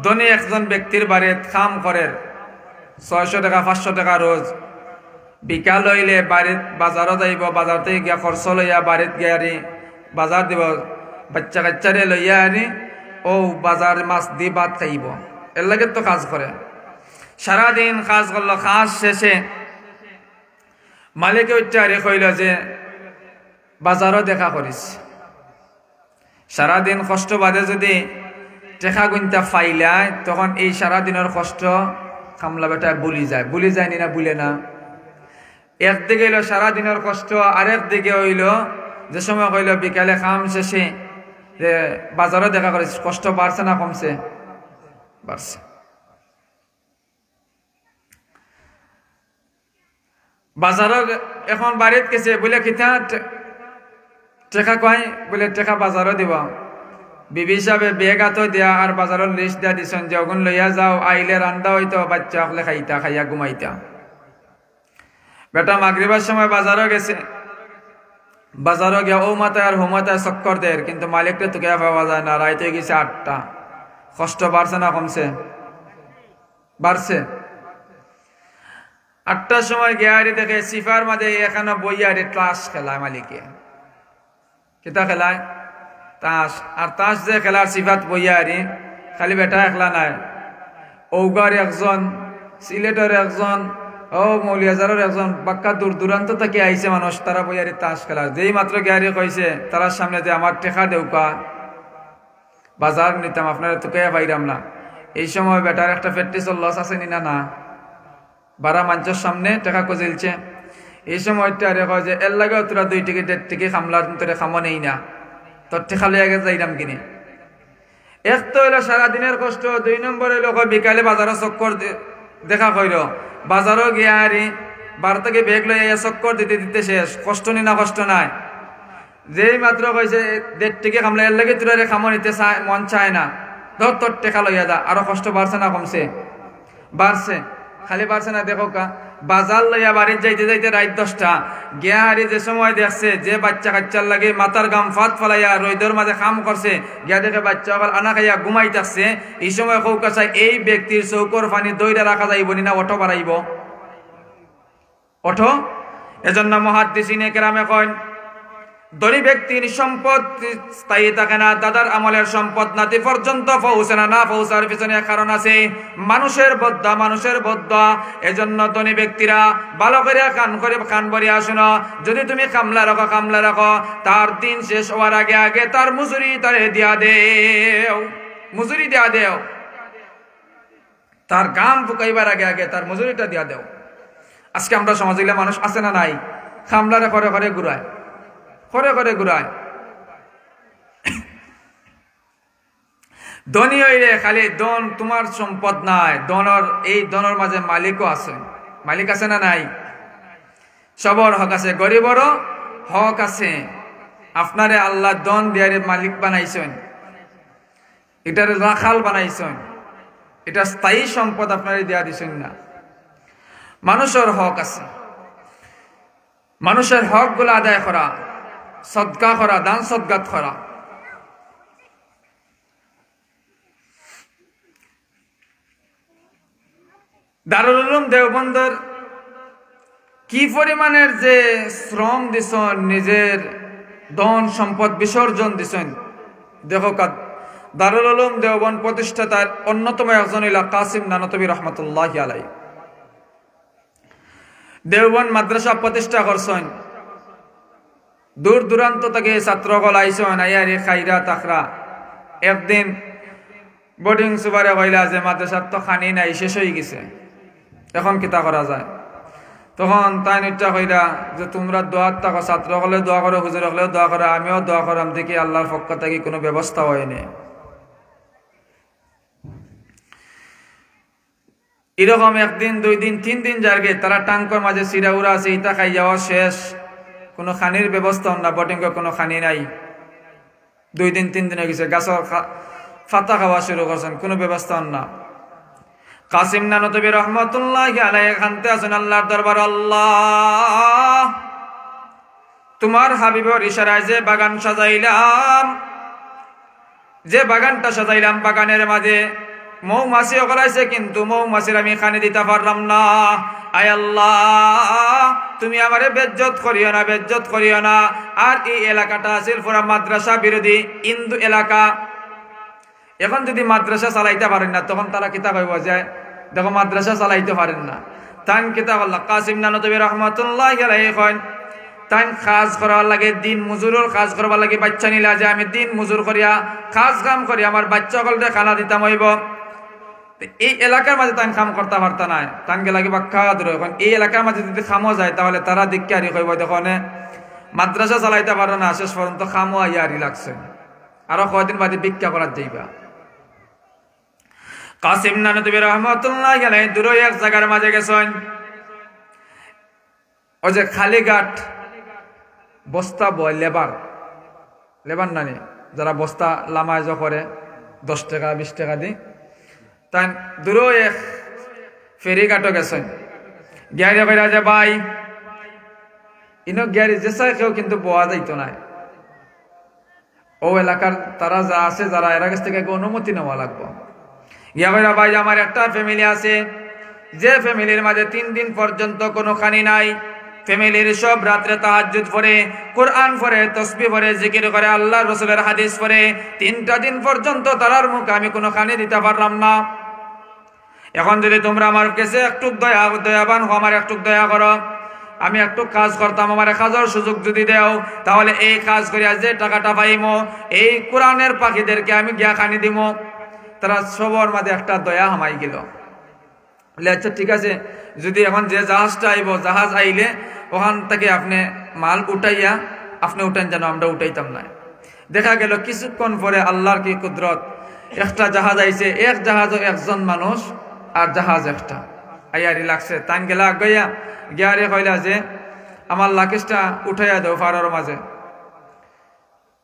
ধনী একজন ব্যক্তির বাড়িত কাম করে 600 টাকা 500 টাকা রোজ। বিকাল হইলে বাড়িত বাজারও যাইব, বাজার থেকে গিয়া খরচ লইয়া বাড়িত গিয়ে আনি বাজার দিব, বাচ্চা কাচ্চারে লইয়া আনি ও বাজার মাছ দি ভাত খাইব। এর লাগে তো কাজ করে, সারাদিন কাজ করলো। কাজ শেষে মালিকে উচ্চারে কইল যে বাজারও দেখা করিস। সারাদিন কষ্ট বাদে যদি টেকা গুনতা ফাইলায় তখন এই সারাদিনের কষ্ট কামলা বেটা ভুলি যায়। ভুলি যায়নি না? ভুলে না। একদিকে হইল সারাদিনের কষ্ট, আরেক দিকে হইল যে সময় কইল বিকালে কাম শেষে যে বাজারও দেখা করিস, কষ্ট বাড়ছে না কমছে? বাড়ছে। বাজারও এখন বাড়িত গেছে, বলে কিতা টেকা কয়? বলে টেকা বাজারও দিব। বিবি সাহেবে বেগ হাতো দিয়া আর বাজারের লিস্ট দিয়া দিছেন যে ওগুন লইয়া যাও, আইলে রান্দা হইতো, বাচ্চা হলে খাইতা, খাইয়া ঘুমাইতা। বেটা মাগরিবার সময় বাজারও গেছে, বাজারও গিয়া ও মাথায় আর হো মাথায় চক্কর দেয়, কিন্তু মালিকটা তো কে পাওয়া যায় না। রাইতে গেছে 8টা। কষ্ট বাড়ছে না কমছে? বাড়ছে। 8টার সময় গিয়ারি দেখে সিফার মাঝে এখানে বইয়ারি ক্লাস খেলায় মালিকে। কিতা খেলায়? তাস। আর তাস যে খেলার সিফাত বইয়ারি, খালি বেটা একলা নাই, ঔগার একজন, সিলেটের একজন, ও মৌলিয়াজারের একজন, বাক্কা দূর দূরান্ত থেকে আইছে মানুষ, তারা বইয়ারি তাস খেলার। যেই মাত্র গিয়ারি কইছে তারার সামনে যে আমার টেকা দেউকা, বাজার নিতাম, আপনারা তো কে পাইরাম না। এই সময় বেটার একটা প্র্যাকটিসের লস আছে নিনা না? বারা মানুষের সামনে টেকা কজিলছে। এই সময়টা আরে কয় যে এর লাগে তোরা 2 টিকিট 1 টিকিট খামলার তোরে খামো নেই না, তোর টেকা লইয়া গে যাইরাম কিনে। এক তো হইলো সারাদিনের কষ্ট, 2 নম্বর হইলো বিকালে বাজারে চক্কর দেখা কইর বাজারও গিয়া আরি বার থেকে বেগ লইয়া চক্কর দিতে দিতে শেষ, কষ্ট নি না কষ্ট নাই। যেই মাত্র কইছে 1.5 টিকে খামলে এর লাগে তুরারে খামো নিতে মন চায় না, ধর তোর টেকা লইয়া দা। আরো কষ্ট বাড়ছে না কমছে? বাড়ছে। খালি বাড়ছে না, দেখো কা বাজার লইয়া বাড়ির যাইতে যাইতে রাত 10টা গিয়া হারি যে সময় দেখছে যে বাচ্চা কাচ্চার লাগে মাথার গাম ফাত ফলাইয়া রইদর মাঝে কাম করছে, গিয়া দেখে বাচ্চা আবার আনা খাইয়া ঘুমাই থাকছে। এই সময় কৌকা চাই এই ব্যক্তির চৌকর পানি দইটা রাখা যাইব না অটো বাড়াইব? অটো। এজন্য মুহাদ্দিসিনে কেরামে কয় ধনী ব্যক্তির সম্পদ স্থায়ী থাকে না, দাদার আমলের সম্পদ নাতি পর্যন্ত পৌঁছে না। না পৌঁছার পিছনে কারণ আছে, মানুষের বদ্দা, মানুষের বদ্দা। এজন্য ধনী ব্যক্তিরা ভালো করে কান ভরিয়া শোনো। যদি তুমি কামলা রাখো, তার দিন শেষ হওয়ার আগে আগে তার মজুরি তারে দিয়া দেও, মজুরি দিয়া দেও। তার গাম ফুকাইবার আগে আগে তার মজুরিটা দিয়া দেও। আজকে আমরা সমাজে মানুষ আছে না নাই, কামলারে করে করে ঘুরায়, করে করে ঘুরায়। ধনী হইলে খালি ধন তোমার সম্পদ নাই, ধনর এই ধনের মাঝে মালিকও আছে। মালিক আছে না নাই? সবর হক আছে, গরিবরও হক আছে। আপনারে আল্লাহ ধন দিয়ারে মালিক বানাইছেন, এটার রাখাল বানাইছেন, এটা স্থায়ী সম্পদ আপনারে দিয়া দিছেন না। মানুষের হক আছে, মানুষের হক গুলো আদায় করা, সদকা করা, দান সদকাত করা। দারুল উলুম দেওবন্দের কি পরিমাণের যে শ্রম দিছেন, নিজের ধন সম্পদ বিসর্জন দিছেন। দেখো দারুল উলুম দেওবন্দ প্রতিষ্ঠাতার অন্যতম একজন হইল কাসিম নানতবী রহমতুল্লাহ আলাই। দেওবন্দ মাদ্রাসা প্রতিষ্ঠা করছেন, দূর দূরান্ত থেকে ছাত্রগল আইসন, আইয়ারি খাইরা তাকরা। একদিন বোর্ডিং সুপারে কইলা যে মাদ্রাসার তো খানি নাই, শেষ হয়ে গেছে, এখন কিতা করা যায়? তখন তাই নিটা কইরা যে তোমরা দোয়ার থাকো, ছাত্র হলে দোয়া করো, হুজুর হলেও দোয়া করো, আমিও দোয়া করাম, দেখি আল্লাহর পক্ষ থেকে কোনো ব্যবস্থা হয়নি। এরকম একদিন, 2 দিন, 3 দিন যারগে তারা টাঙ্কর মাঝে সিরা উড়া আছে, ইটা খাই যাওয়া শেষ, কোনো খানির ব্যবস্থা না, বোটিং কোনো খানি নাই। 2 দিন 3 দিন হয়ে গেছে, গাছের ফাতা খাওয়া শুরু করছেন, কোনো ব্যবস্থা না। কাসিম নানতবী রহমতুল্লাহ আলাইহি খানতে আছেন আল্লাহর দরবার। আল্লাহ, তোমার হাবিবের ইশারায় যে বাগান সাজাইলাম, যে বাগানটা সাজাইলাম, বাগানের মাঝে মৌমাছি ওগলাইছে, কিন্তু মৌমাছির আমি খানি দিতে পারলাম না। আয় আল্লাহ, তুমি আমারে বেজ্জত করিও না, বেজ্জত করিও না। আর এই এলাকাটা আছিল পুরা মাদ্রাসা বিরোধী হিন্দু এলাকা। এখন যদি মাদ্রাসা চালাইতে পারেন না, তখন তারা কিতা কইব যে দেখো মাদ্রাসা চালাইতে পারেন না। তান কিতা বললা কাসিম নানতবী রহমতুল্লাহ আলাইহি কইন, তান কাজ করার লাগে, দিন মজুরের কাজ করবার লাগে বাচ্চা নিলা, যে আমি দিন মজুর করিয়া কাজ কাম করি আমার বাচ্চা সকলকে খানা দিতাম হইব। এই এলাকার মাঝে তান কাম করতে পারত না, তানকে লাগে বাক্কা দূর। এখন এই এলাকার মাঝে যদি খামো যায়, তাহলে তারা দিককে আরি কইব দেখো মাদ্রাসা চালাইতে পারো না, শেষ পর্যন্ত খামো আইয়ারি লাগছে, আরো কয়দিন বাদে ভিক্ষা করার যাইবা। কাসিম নানতবী রহমতুল্লাহ আলাইহি দূর এক জায়গার মাঝে গেছেন, ওই যে খালিঘাট বস্তা বয় লেবার, লেবার নানি যারা বস্তা লামায় করে 10 টাকা 20 টাকা দি, তাই দূর এক ফেরিঘাটও গেছেন। গিয়ারি কইরা যে ভাই ইনো গিয়ারি যেসাই কেউ কিন্তু বোয়া যাইতো না, ও এলাকার তারা যা আছে যারা এর কাছ থেকে অনুমতি নেওয়া লাগবে। গিয়া কইরা ভাই আমার একটা ফ্যামিলি আছে, যে ফ্যামিলির মাঝে 3 দিন পর্যন্ত কোনো খানি নাই, ফ্যামিলির সব রাত্রে তাহাজ্জুদ পড়ে, কোরআন পড়ে, তাসবিহ পড়ে, জিকির করে, আল্লাহর রাসূলের হাদিস পড়ে, 3টা দিন পর্যন্ত তারার মুখে আমি কোনো খানি দিতে পারলাম না। এখন যদি তোমরা আমার কাছে একটু দয়াবান হও, আমার একটু দয়া করো, আমি একটু কাজ করতাম, আমার কাজের সুযোগ যদি দেও, তাহলে এই কাজ করিয়া যে টাকাটা পাইমো, এই কোরআনের পাখিদেরকে আমি গিয়া খানি দিব। তারা সবার মাঝে একটা দয়া হামাই গেল। আচ্ছা ঠিক আছে, যদি এখন যে জাহাজটা আইব, জাহাজ আইলে ওখান থেকে আপনি মাল উঠাইয়া আপনি উঠান, যেন আমরা উঠাইতাম না। দেখা গেল কিছুক্ষণ পরে আল্লাহর কি কুদরত, একটা জাহাজ আইছে, এক জাহাজও 1জন মানুষ আর জাহাজ একটা, আইয়ারি লাগছে তান গেলা গইয়া গিয়ারে কইলা যে আমার লাকেশটা উঠাইয়া দাও ফারার মাঝে।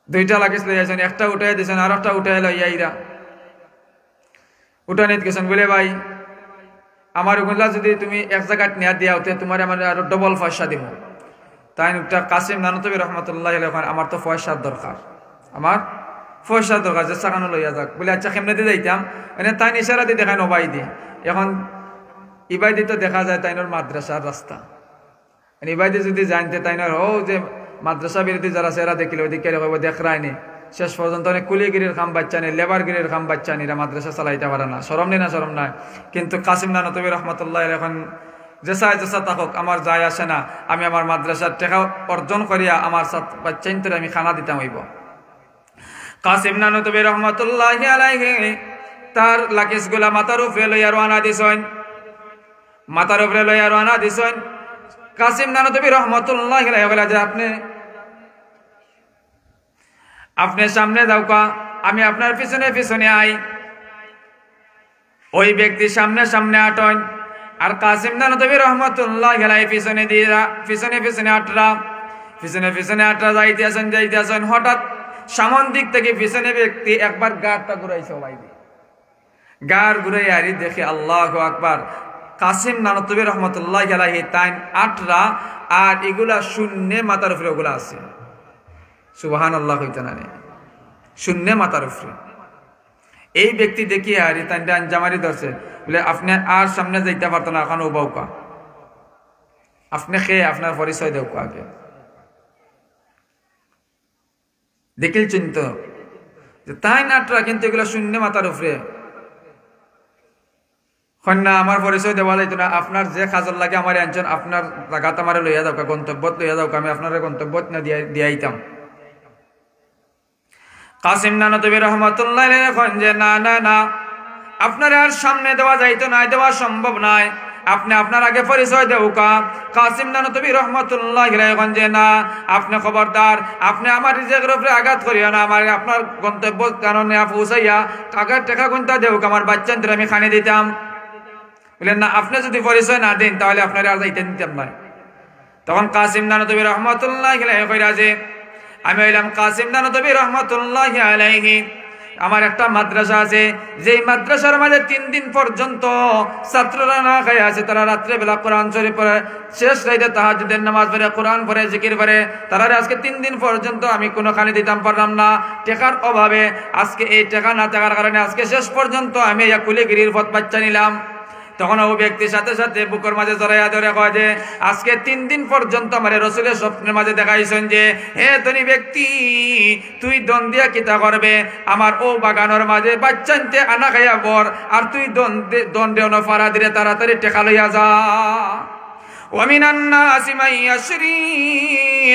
দুইটা লাকেশ লইয়াছেন, একটা উঠাইয়া দিয়েছেন আর একটা উঠাইয়া লইয়া ইরা উঠানিত গেছেন। বলে ভাই আমার ওগুলা যদি তুমি এক জায়গায় নিয়া দিয়া হতে তোমার আমার আরো ডবল পয়সা দিব। তাই একটা কাসিম নানতবী রহমতুল্লাহ আমার তো পয়সার দরকার, আমার পয়সার দরকার, যে চাকানো লইয়া যাক। বলে আচ্ছা কেমনে দিয়ে যাইতাম, মানে তাই ইশারা দিয়ে দেখায় নবাই দি। এখন ইবাইদি তো দেখা যায় তাইনোর মাদ্রাসার রাস্তা, ইবাইদি যদি জানতে তাইনোর ও যে মাদ্রাসা বিরোধী যারা সেরা দেখিল ওইদিকে দেখ রায়নি শেষ পর্যন্ত অনেক কুলিগিরির খাম বাচ্চা নেই, লেবারগিরির খাম বাচ্চা নিরা মাদ্রাসা চালাইতে পারে না। শরম নেই না, শরম নাই। কিন্তু কাসিম নানতবী রহমতুল্লাহ এখন যেসা থাকুক আমার যায় আসে না, আমি আমার মাদ্রাসার টেকা অর্জন করিয়া আমার বাচ্চাইন্তরে আমি খানা দিতাম হইব। কাসিম নানতবী রহমতুল্লাহ আলাইহি তার লাকিস গুলা মাথার উপরে লইয়া রওনা দিছেন, মাথার উপরে লইয়া রওনা দিছেন। কাসিম নানতবী রহমতুল্লাহ আলাইহি বলে যে আপনি সামনে যাওকা, আমি আপনার পিছনে পিছনে আই। ওই ব্যক্তি সামনে সামনে আটন, আর কাসিম নানতবী রহমতুল্লাহ আলাইহি পিছনে দিয়া পিছনে পিছনে আটরা, পিছনে পিছনে আটরা যাইতেছেন। হঠাৎ সামন দিক থেকে পিছনে ব্যক্তি একবার গাড়টা ঘুরাইছে, সবাই গাড় ঘুরাই আরি দেখে আল্লাহু আকবার, কাসিম নানতবী রহমতুল্লাহ আলাইহি তাই আটরা আর এগুলা শূন্য মাথার উপরে ওগুলা আছে। সুবহানাল্লাহ কইতে না, শূন্য মাথার উপরে। এই ব্যক্তি দেখিয়ে আর তাইনটা আঞ্জামারি ধরছে, বলে আপনি আর সামনে যাইতে পারতো না, এখন ওবাউকা আপনি খেয়ে আপনার পরিচয় দেও আগে। দেখিল চিন্ত যে তাই নাটরা, কিন্তু এগুলো শূন্য মাথার উপরে। কন্যা আমার পরিচয় দেওয়া যাইতো না, আপনার যে কাজল লাগে আমার আনছেন, আপনার জায়গাত আমার লইয়া যাও, গন্তব্যত লইয়া যাও, আমি আপনার গন্তব্যত না দিয়াইতাম। কাসিম নানতবী রহমতুল্লাহ এখন যে না না না, আপনার আর সামনে দেওয়া যাইতো না, দেওয়া সম্ভব নয়, আপনি আপনার আগে পরিচয় দেউকা। কাসিম নানতবী রহমতুল্লাহ এখন যে না, আপনি খবরদার, আপনি আমার রিজেকের উপরে আঘাত করিও না, আমার আপনার গন্তব্য কারণে পৌঁছাইয়া কাকার টাকা গুনতা দেউক, আমার বাচ্চাদের আমি খানি দিতাম। বললেন না, আপনি যদি পরিচয় না দেন তাহলে আপনার আর যাইতে দিতাম না। তখন কাসিম নানতবী রহমতুল্লাহ কইরা যে আমি হইলাম কাসিম নানতবী রহমতুল্লাহ আলাইহি, আমার একটা মাদ্রাসা আছে, যেই মাদ্রাসার মাঝে 3 দিন পর্যন্ত ছাত্ররা না খায় আছে। তারা রাত্রে বেলা কোরআন শরীফ পড়ে, শেষ রাইতে তাহাজ্জুদের নামাজ পড়ে, কোরআন পড়ে, জিকির করে। তারা আজকে 3 দিন পর্যন্ত আমি কোনো খানি দিতাম পারলাম না টেকার অভাবে। আজকে এই টাকা না থাকার কারণে আজকে শেষ পর্যন্ত আমি এই কুলিগিরির পথ বাচ্চা নিলাম। তখন ও ব্যক্তির সাথে সাথে বুকের মাঝে জড়াইয়া ধরে কয় যে আজকে 3 দিন পর্যন্ত আমার রসুলের স্বপ্নের মাঝে দেখাইছেন যে হে ধনী ব্যক্তি, তুই দন দিয়া কিতা করবে, আমার ও বাগানোর মাঝে বাচ্চানতে আনা খাইয়া বর, আর তুই দন দেওয়ানো ফারা দিলে তাড়াতাড়ি টেকা লইয়া যা। ومن الناس من يشري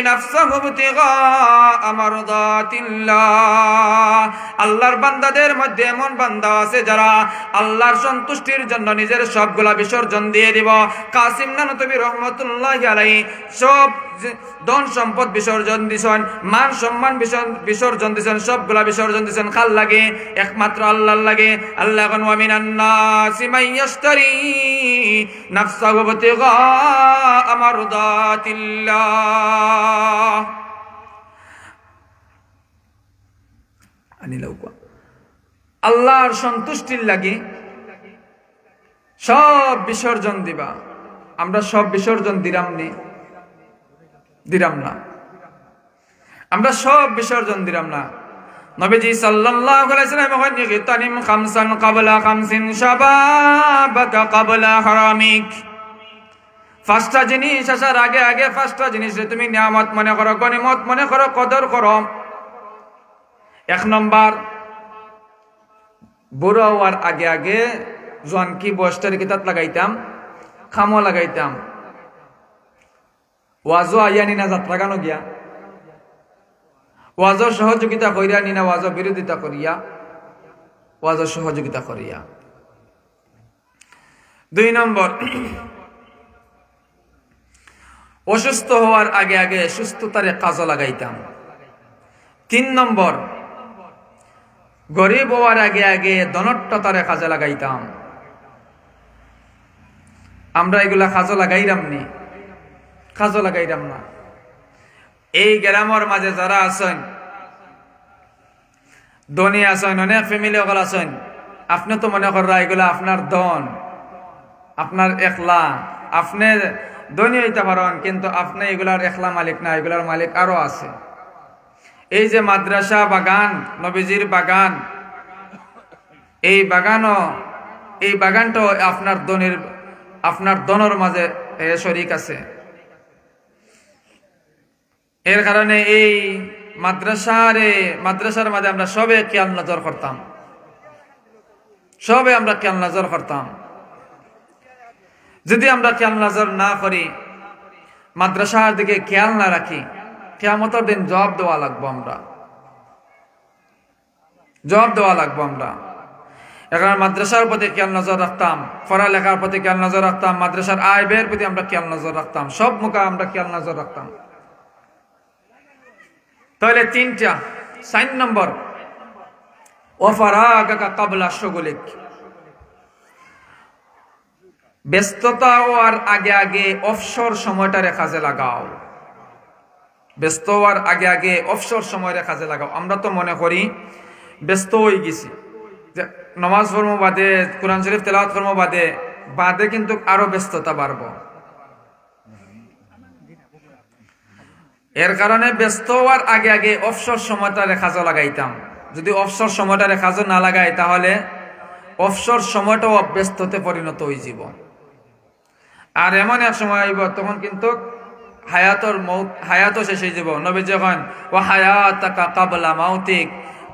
نفسه ابتغاء مرضات الله, আল্লাহর বান্দাদের মধ্যে এমন বান্দা আছে যারা আল্লাহর সন্তুষ্টির জন্য নিজের সবগুলা বিসর্জন দিয়ে দিব। কাসিম নানতবী রহমতুল্লাহ আলাইহি সব ধন সম্পদ বিসর্জন দিছেন, মান সম্মান বিসর্জন দিছেন, সবগুলা বিসর্জন দিছেন কার লাগে? একমাত্র আল্লাহর লাগে। আল্লাহ কোন ওয়া মিনান নাসি মান ইয়াশতারি নাফসাহু ইবতিগা মারদাতিল্লাহ। আল্লাহর সন্তুষ্টির লাগে সব বিসর্জন দিবা। আমরা সব বিসর্জন দিলাম না, আমরা সব বিসর্জন দিলাম না। নবীজি সাল্লাল্লাহু আলাইহি ওয়াসাল্লাম বলেন ইগতানিম খামসান ক্বাবলা খামসিন শাবাবাকা ক্বাবলা হারামিক। 5টা জিনিস আসার আগে আগে 5টা জিনিসে তুমি নিয়ামত মনে করো, গনিমত মনে করো, কদর করো। 1 নম্বর, বুড়ো হওয়ার আগে আগে জোয়ান কি বয়সটার কিতাব লাগাইতাম, খামো লাগাইতাম, ওয়াজো আইয়ানি না যাত্রা গানো গিয়া, ওয়াজো সহযোগিতা করিয়া নি না ওয়াজো বিরোধিতা করিয়া, ওয়াজো সহযোগিতা করিয়া। 2 নম্বর, অসুস্থ হওয়ার আগে আগে সুস্থতারে কাজে লাগাইতাম। 3 নম্বর, গরিব হওয়ার আগে আগে ধনট্টতারে কাজে লাগাইতাম। আমরা এগুলা কাজও লাগাইরাম নি, কাজও লাগাইরাম না। এই গ্রামের মাঝে যারা আছেন, ধনী আছেন, অনেক ফ্যামিলি সকল আছেন, আপনি তো মনে করা এগুলা আপনার ধন, আপনার একলা, আপনি ধনী হইতে পারেন, কিন্তু আপনি এগুলার একলা মালিক না, এগুলার মালিক আরো আছে। এই যে মাদ্রাসা বাগান, নবীজির বাগান, এই বাগানটাও আপনার ধনের মাঝে শরিক আছে। এর কারণে এই মাদ্রাসার মাঝে আমরা সবে খেয়াল নজর করতাম, সবে আমরা খেয়াল নজর করতাম। যদি আমরা খেয়াল নজর না করি, মাদ্রাসার দিকে খেয়াল না রাখি, কিয়ামতের দিন জবাব দেওয়া লাগবো, আমরা জবাব দেওয়া লাগবো। আমরা এখন মাদ্রাসার প্রতি খেয়াল নজর রাখতাম, পড়ালেখার প্রতি খেয়াল নজর রাখতাম, মাদ্রাসার আয় ব্যয়ের প্রতি আমরা খেয়াল নজর রাখতাম, সব মুখে আমরা খেয়াল নজর রাখতাম। তাহলে 4 নম্বর, ওয়াফারাগাকা ক্বাবলা শুগুলিক, ব্যস্ততা হওয়ার আগে আগে অবসর সময়টারে কাজে লাগাও। ব্যস্ত হওয়ার আগে আগে অবসর সময়ের কাজে লাগাও। আমরা তো মনে করি ব্যস্ত হয়ে গেছি, যে নামাজ পড়বো বাদে, কোরআন শরীফ তেলাওয়াত করবো বাদে কিন্তু আরো ব্যস্ততা বাড়বো। এর কারণে ব্যস্ত হওয়ার আগে আগে অবসর সময়টারে কাজে লাগাইতাম। যদি অবসর সময়টারে কাজে না লাগাই, তাহলে অবসর সময়টাও ব্যস্ততে পরিণত হয়ে যাব। আর এমন এক সময় আইব, তখন কিন্তু হায়াতও শেষ হয়ে যাব। নবী যখন ওয়া হায়াতাকা ক্বাবলা মাউতিক,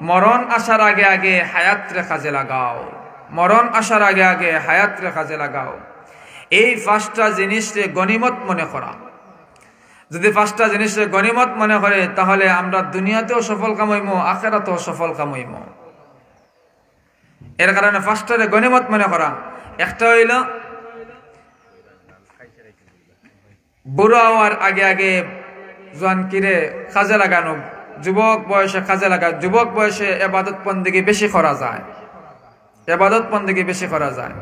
মরণ আসার আগে আগে হায়াতরে কাজে লাগাও, মরণ আসার আগে আগে হায়াতরে কাজে লাগাও। এই 5টা জিনিসকে গনিমত মনে করা। যদি 5টা জিনিসকে গনিমত মনে করে, তাহলে আমরা দুনিয়াতেও সফল কামাইব, আখিরাতেও সফল কামাইব। এর কারণে 5টারে গনিমত মনে করা। একটা হইল বুড়া হওয়ার আগে আগে জোয়ানকিরে কাজে লাগানো, যুবক বয়সে কাজে লাগা। যুবক বয়সে ইবাদত বন্দেগী বেশি করা যায়, ইবাদত বন্দেগী বেশি করা যায়।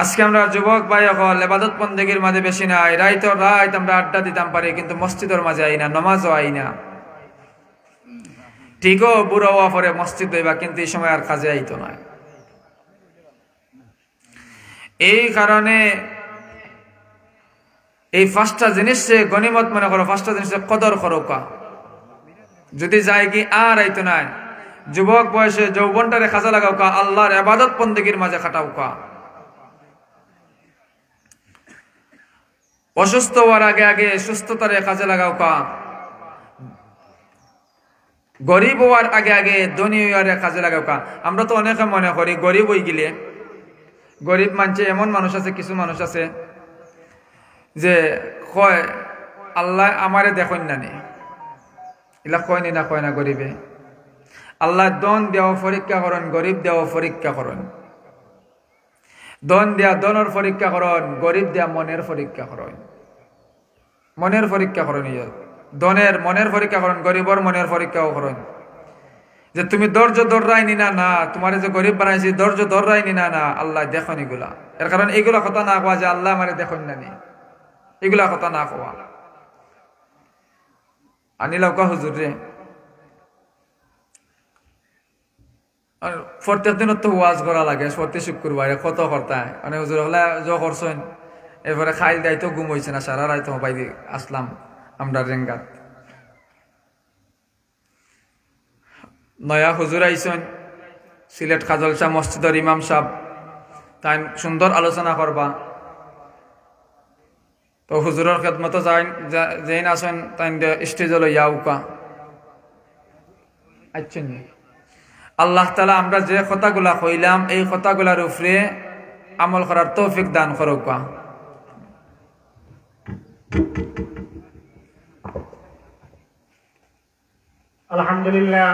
আজকে আমরা যুবক ভাই হল ইবাদত বন্দেগীর মাঝে বেশি নাই, রাত আমরা আড্ডা দিতাম পারি, কিন্তু মসজিদের মাঝে আই না, নমাজও আই না। ঠিকও বুড়া হওয়া পরে মসজিদ হইবা, কিন্তু এই সময় আর কাজে আইতো না। এই কারণে এই 5টা জিনিসে গনিমত মনে করো, 5টা জিনিসে কদর করো। যদি যাই কি আর আইতো নাই, যুবক বয়সে যৌবনটারে কাজে লাগাও, আল্লাহর ইবাদত বন্দেগীর মাঝে খাটাও। অসুস্থ হওয়ার আগে আগে সুস্থতারে কাজে লাগাও। গরিব হওয়ার আগে আগে ধনী হওয়ার কাজে লাগাও। আমরা তো অনেকে মনে করি গরিব হয়ে গেলে, গরিব মানছে, এমন মানুষ আছে, কিছু মানুষ আছে যে কয় আল্লাহ আমারে দেখেন না নে, এলা কয় নি না, কয় না গরিবে। আল্লাহ দন দেওয়া পরীক্ষা করেন, গরিব দেওয়া পরীক্ষা করেন। দন দেয়া দনের পরীক্ষা করেন, গরিব দেয়া মনের পরীক্ষা করেন, মনের পরীক্ষা করেন। দনের মনের পরীক্ষা করেন, গরিবর মনের পরীক্ষাও করেন। যে তুমি ধৈর্য ধরাই নি না, তোমার যে গরিব বানাইছি ধৈর্য ধরাই নি না, আল্লাহ দেখেন এগুলা। এর কারণ এগুলা কথা না কোয়া যে আল্লাহ আমারে দেখেন না নি, এগুলা কথা না কোয়া। আনিলাও কা হুজুর রে, আর প্রত্যেক দিন তো ওয়াজ করা লাগে, প্রতি শুক্রবারে কত করতায়। মানে হুজুর হলে জ করছেন, এরপরে খাইল দায়িত্ব ঘুম হয়েছে না, সারা রাত বাইরে আসলাম আমরা রেঙ্গাত। নয়া হুজুর আইসেন, সিলেট খাজলশা মসজিদের ইমাম সাহেব, তাই সুন্দর আলোচনা করবা। তো হুজুরের খেদমত যেন আসেন, তাই স্টেজে লইয়া উকা। আচ্ছা, আল্লাহ তাআলা আমরা যে কথাগুলা কইলাম, এই কথাগুলার উপরে আমল করার তৌফিক দান করুক। আলহামদুলিল্লাহ।